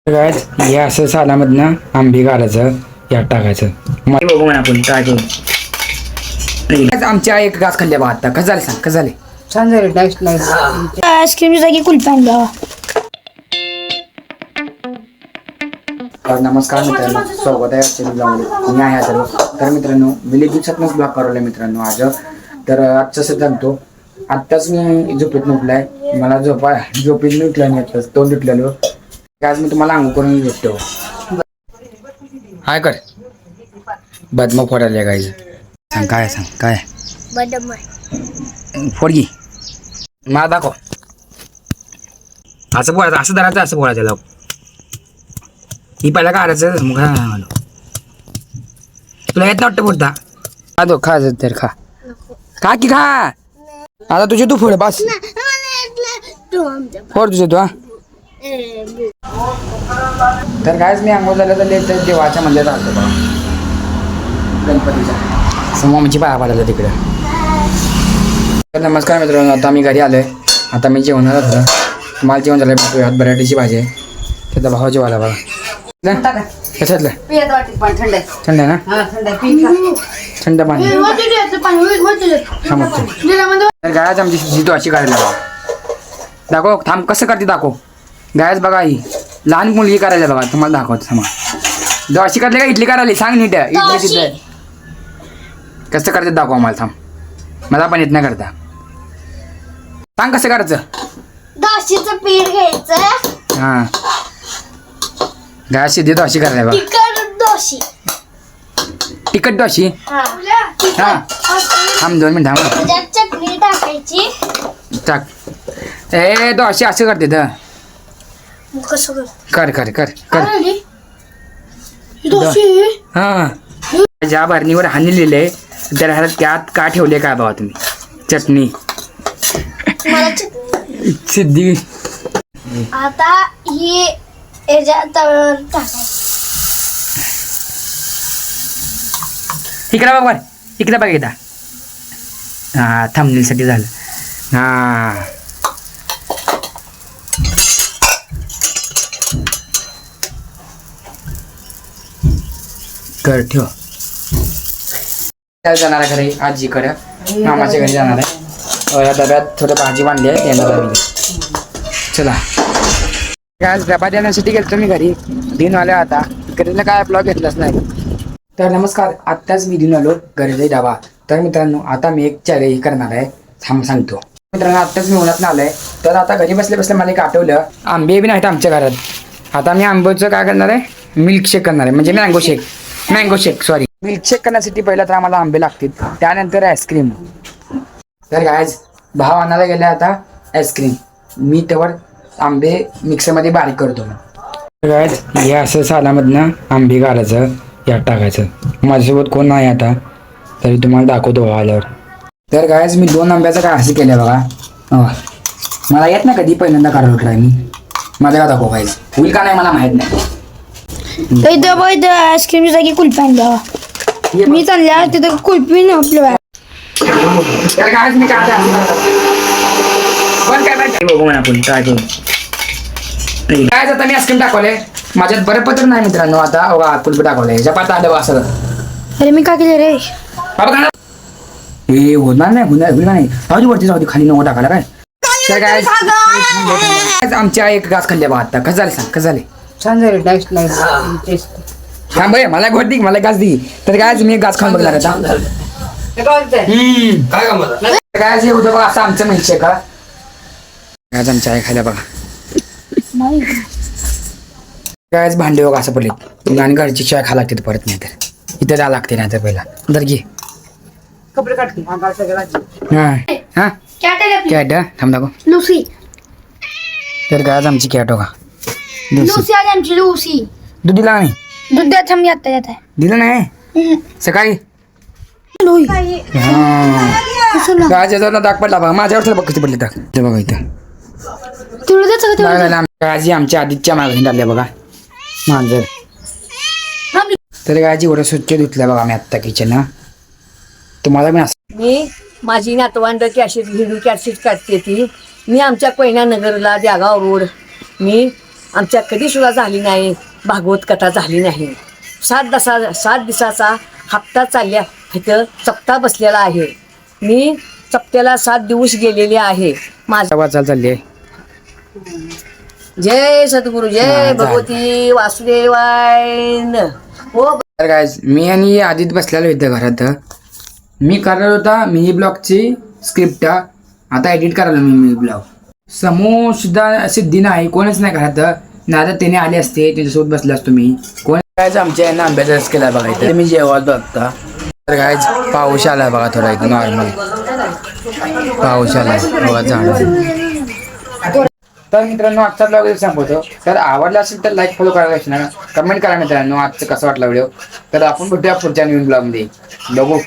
Guys हे असं सालामधनं आंबे घालायचं यात टाकायचं मग बघू म्हणा आपण काय करू. आमच्या एक घास खाल्ल्या बा आता कसं झालं सांग कसं झाले छान झाले टेस्ट नाही आईस्क्रीमची जागी कुल्फी आणल्या. नमस्कार मित्रांनो, स्वागत आहे आजच्या ब्लॉगमध्ये. मी आहे आता तर मित्रांनो मी दिवसातनंच ब्लॉग करवला मित्रांनो आज. तर आजचं असं सांगतो, आत्ताच मी झोपेत उठलाय, मला झोपेत उठला नाही, आत्ताच तोंड उठलेलो. आज मी तुम्हाला अंघोळ करून भेटतो. हाय कर बदम फोडायला गायचं सांग काय फोडगी मला दाखव. असं बोलायचं, असं धरायचं, असं बोलायचं लाव. ही पहिला काढायचं मग घालू. तुला येत नव्हतं बोलता खा तो खा तर खा खा की खा. आता तुझे तू फोड बस फोड तुझे तू. हा तर कायच मी आंघोळ झालं तर देवाच्या मंदिरात राहतो बघा, गणपतीच्या समोरची पाया पडायला तिकडे. तर नमस्कार मित्रांनो, आता मी घरी आलोय. आता मी जेवणार होतं, तुम्हाला जेवण झालं भेटूया. बटाट्याची भाजी आहे, त्याचा भाव जेवायला बघा. कशातलं थंड आहे ना, थंड पाणी. तर गायच आमची जितो अशी काढायला बघा. दाखव थांब कसं करते दाखव. गायच बघा ही लहान मुलगी करायला बघा, तुम्हाला दाखवतो समोर. दोशी काढले का इडली करायला सांग नीट. इडली तिथं कसं करते दाखव आम्हाला. थांब मला पण येत नाही करता, सांग कसं करायचं. दोशीचं पीठ घ्यायचं. हां गाय सिद्धी दोशी करायला बघा. तिखट दोशी. तिखट दोशी. हां थांब 2 मिनिट थांब. त्याच्यात चटणी टाकायची. टाक. ए दोशी असं करते तर कसं कर कर कर कर. दोशी हां ज्या भरणीवर हानी लिहिलंय तर त्यात का ठेवले काय बाबा तुम्ही. चटणी मला चटणी. सिद्धी आता ही याच्यात टाकायची. इकडे बघ इकडे बघ एकदा. हां थांबण्यासाठी झालं. हां कर ठेव. जाणार आहे घरी आजीकडे, मामाच्या घरी जाणार आहे. या डब्यात थोडं भाजी बांधली आहे, येणार आम्ही. चला काय डबा देण्यासाठी गेलो मी घरी. दिन आलो आता घरीला काय ब्लॉग घेतलाच नाही. तर नमस्कार, आत्ताच मी दिन आलो घरी डबा. तर मित्रांनो आता मी एक चॅलेंज करणार आहे, सांगतो मित्रांनो. आत्ताच मी उन्हात आलोय, तर आता घरी बसल्या बसल्या मला एक आठवलं आंबे बी नाहीत आमच्या घरात. आता मी आंब्याचं काय करणार आहे, मिल्कशेक करणार आहे, म्हणजे मँगो शेक सॉरी. मिल्कशेक करण्यासाठी पहिला तर आम्हाला आंबे लागतील, त्यानंतर आईस्क्रीम. तर गायज भाव आणायला गेले आता आईस्क्रीम, मी तेवढ आंबे मिक्सरमध्ये बारीक करतो. गायज हे असं सालामधनं आंबे घालायचं यात टाकायचं. माझ्यासोबत कोण नाही आता, तरी तुम्हाला दाखवतो आल्यावर. तर गायज मी 2 आंब्याचं काय असं केलं बघा. मला येत ना कधी पहिल्यांदा काढून उठलाय मी. माझं का दाखव गायज, होईल का नाही मला माहीत नाही. इथं आईस्क्रीमची जागी कुल्फी आणल्या. मी चालल्या तिथं कुल्फी नव्हती. तर गायज मी काय बघू म्हणा आपण काय करू. काय आता मी आईस्क्रीम टाकवले, माझ्यात बरं पत्र नाही मित्रांनो. आता कुल्फी टाकवलंय जपात आलं असं. अरे मी काय केलं रे बाबा हे होणार नाही जाऊ वरती जाऊ दे, खाली नको टाकायला काय. तर काय आमच्या एक घास खाल्ल्या बा आता कसं झालं सांग कसं झाले. छान झाले टेस्ट नाही थांब मला घोट दी, मला घास दी. तर काय मी एक घास खाऊन बघणार आता. काय जे होतं बघा असं आमचं मिळશે का. काय आमच्या आई खायला बघा. काय भांडे बघा असं पडले, आणि घरची चाय खा लागते परत, नाही तर इथे जा लागते नाही तर पहिला. दर घे कपडे काढते. हा कॅट थांब दाखव. लुसी. तर काय आमची कॅट हो का. लुसी आज आमची लुसी. दूध दिला नाही, दूध द्या थांब येत आहे. दिलं नाही सकाळी. गाजर दाग पडला बघा माझ्यावर. बघ कशी पडले दाग ते बघा इथं. गाजी आमच्या आधीच्या मागणी आल्या बघा मांजर. तर गाजी एवढं स्वच्छ धुतल्या बघा मी आत्ता किचन. तुम्हाला मी माझी नातवंड कॅशेट हिडू कॅशेट काढते ती. मी आमच्या पैना नगरला देगाव रोड मी आमच्या कधी सुद्धा झाली नाही, भागवत कथा झाली नाही. 7 दिवसाचा हप्ता चालल्या इथं सप्ताह बसलेला आहे. मी सप्त्याला 7 दिवस गेलेले आहे. माझा वाचायला चालली आहे. जय सद्गुरु, जय भगवती वासुदेवाय न. हो तर गाईज मी आणि आदित बसलेलो इथं घरात. मी करणार होता मिनी ब्लॉगची स्क्रिप्ट, आता एडिट करायला मिनी ब्लॉग. समूह सुद्धा सिद्धी नाही, कोणच नाही घरात. नाही तर त्याने आले असते, त्याच्यासोबत बसले असतो मी. कोण गायचं आमच्या यांना आंब्याचा रस केला बघा इथे. मी जेवायला बघता. तर गायच पाऊस आला बघा थोडा इथं नॉर्मल पाऊस आला बघा झाड. तर मित्रांनो आजचा ब्लॉग संपवतो. तर आवडला असेल तर लाईक फॉलो करायला विसरू नका. कमेंट करा मित्रांनो आजचं कसं वाटलं व्हिडिओ. तर आपण भेटूया पुढच्या नवीन ब्लॉगमध्ये. बघू.